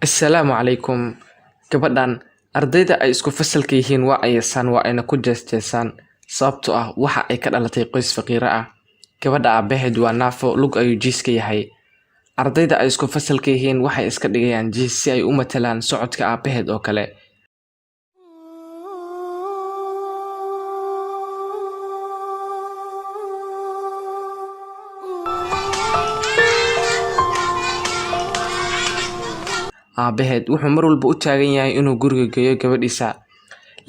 Assalaamu calaykum. Gabadhan ardayda ay isku fasalka yihiin waa aysan waa ayna ku jeesjeesaan sababtoo ah waxa ay ka dhalatay qoys faqiira ah. Gabadha aabaheed waa naafo lug ayuu jiiska yahay. Ardayda ay isku fasalka yihiin waxay iska dhigayaan jiis si ay u matalaan socodka aabaheed oo kale. Aabaheed wuxuu mar walba u taagan yahay inuu guriga geeyo gabadhiisa,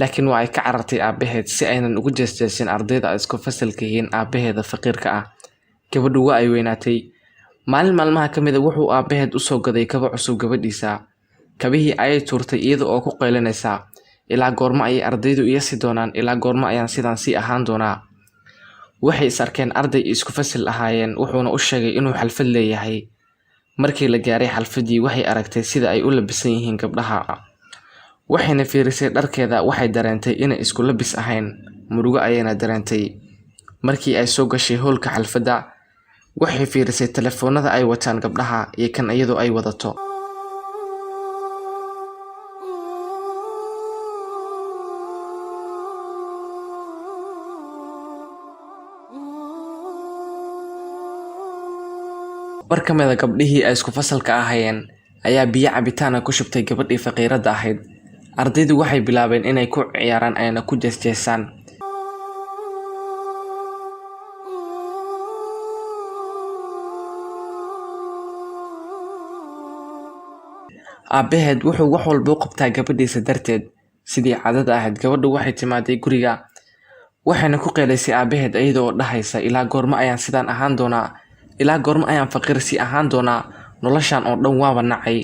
laakiin waa ay ka carartay aabaheed si aynan ugu jeesjeesin ardayda ay isku fasalka yihiin aabaheeda faqiirka ah. Gabadhu waa ay weynaatay. Maalin maalmaha ka mid ah wuxuu aabaheed u soo gaday kabo cusub gabadhiisa. Kabihii ayay tuurtay iyada oo ku qaylinaysa, ilaa goorma ayay ardaydu iyasi doonaan, ilaa goorma ayaan sidaan sii ahaan doonaa. Waxay is arkeen arday isku fasal ahaayeen, wuxuuna u sheegay inuu xalfad leeyahay. Markii la gaaray xalfadii waxay aragtay sida ay u labisan yihiin gabdhaha. Waxayna fiirisay dharkeeda, waxay dareentay inay isku labis ahayn. Murugo ayayna dareentay. Markii ay soo gashay hoolka xalfadda, waxay fiirisay telefoonada ay wataan gabdhaha iyo kan iyadoo ay wadato. War ka mid ah gabdhihii ay isku fasalka ahaayeen ayaa biyo cabitaan ku shubtay gabadhii faqiirada ahayd. Ardaydu waxay bilaabeen inay ku ciyaaraan ayna ku jeesjeesaan. Aabaheed wuxuu wax walba u qabtaa gabadhiisa darteed. Sidii caadada ahayd, gabadhu waxay timaaday guriga, waxayna ku qeylaysay aabaheed iyada oo dhahaysa, ilaa goorma ayaan sidaan ahaan doonaa, ilaa goorma ayaan faqiir si ahaan doonaa, noloshan oo dhan waaba nacay.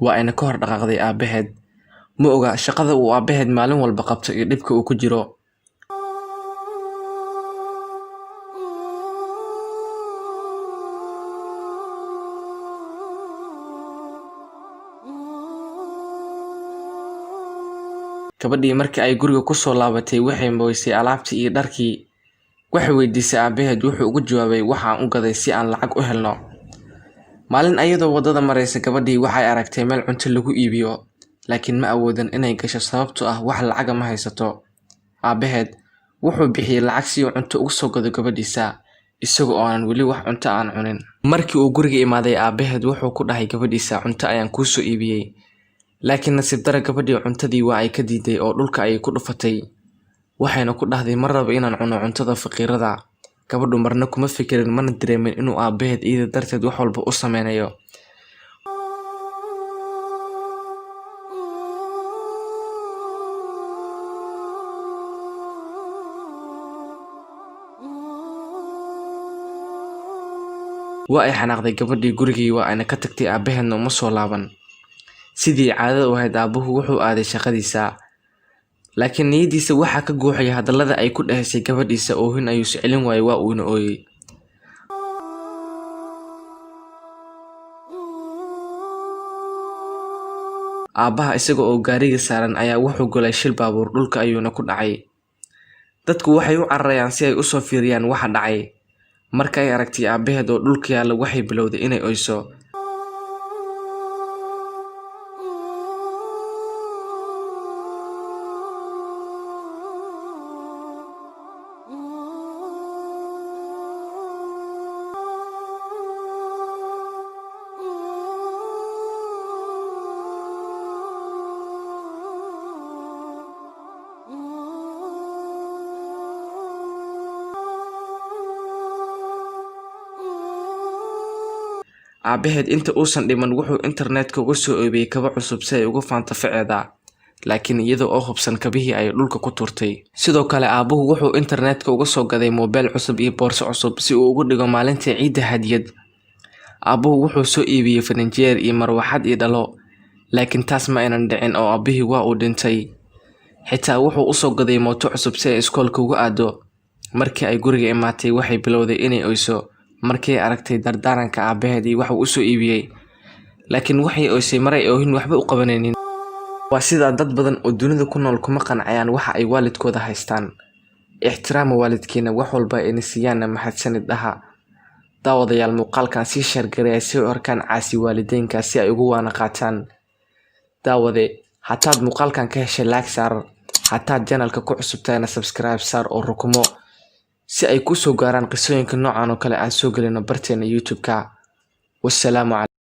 Waa ayna ka hor dhaqaaqday aabaheed. Ma oga shaqada uu aabaheed maalin walba qabto iyo dhibka uu ku jiro. Gabadhii markii ay guriga ku soo laabatay waxay mooysay alaabtii iyo dharkii. Waxay weydiisay aabaheed, wuxuu ugu jawaabay waxaan u gaday si aan lacag u helno. Maalin ayadoo wadada maraysa gabadhii waxay aragtay meel cunto lagu iibiyo, laakiin ma awoodin inay gasho sababtoo ah wax lacag ma haysato. Aabaheed wuxuu bixiyay lacag si uu cunto ugu soo gado gabadhiisa, isagoo aan weli wax cunto aan cunin. Markii uu guriga imaaday aabaheed wuxuu ku dhahay gabadhiisa, cunto ayaan kuu soo iibiyay. Laakiin nasiib daro gabadhii cuntadii waa ay ka diiday oo dhulka ayay ku dhufatay. Waxayna ku dhahday mar raba inaan cuno cuntada faqiirada. Gabadhu marna kuma fikirin mana dareemin inuu aabaheed iyada darteed wax walba u sameynayo. Waa ay xanaaqday gabadhii gurigii waa ayna ka tagtay aabaheedna uma soo laaban. Sidii caadada u ahayd aabuhu wuxuu aaday shaqadiisa. Laakiin niyadiisa waxaa ka guuxay hadallada ay ku dhahaysay gabadhiisa oohin ayuu si celin waayay waa uuna ooyay. Aabaha isaga oo gaariga saaran ayaa wuxuu galay shil baabuur, dhulka ayuuna ku dhacay. Dadku waxay u cararayaan si ay u soo fiiriyaan waxa dhacay. Marka ay aragtay aabaheed oo dhulka yaalla waxay bilowday inay oyso. Aabaheed inta uusan dhiman wuxuu internetka uga soo oobiyay kabo cusub si ay uga faanto ficeeda, laakiin iyada oo hubsan kabihii ay dhulka ku turtay. Sidoo kale aabuhu wuxuu internetka uga soo gaday mobile cusub iyo boorso cusub si uu ugu dhigo maalintii ciida hadiyad. Aabuhu wuxuu soo iibiyay faranjeer iyo marwaxad iyo dhalo, laakiin taas ma aynan dhicin oo aabihii waa uu dhintay. Xitaa wuxuu u soo gaday mooto cusub si ay iskoolka uga aado. Markii ay guriga imaatay waxay bilowday inay oyso. Markii ay aragtay dardaaranka aabaheedii waxuu u soo iibiyay, laakiin waxay oysay maray oohin waxba u qabanaynin. Waa sida dad badan oo dunida ku nool kuma qancayaan waxa ay waalidkooda haystaan. Ixtiraama waalidkiina, wax walba ay siiyaan mahadsanid dhaha. daawadayaal muuqaalkan sii share gareeya si ay u arkaan caasi waalideynka si ay ugu waana qaataan daawade hataad muuqaalkan ka heshay like saar, hataad channelka ku cusubtayna subscribe saar oo rukumo si ay ku soo gaaraan qisooyinka noocan oo kale aan soo galino barteena YouTube-ka. Wassalaamu calaykum.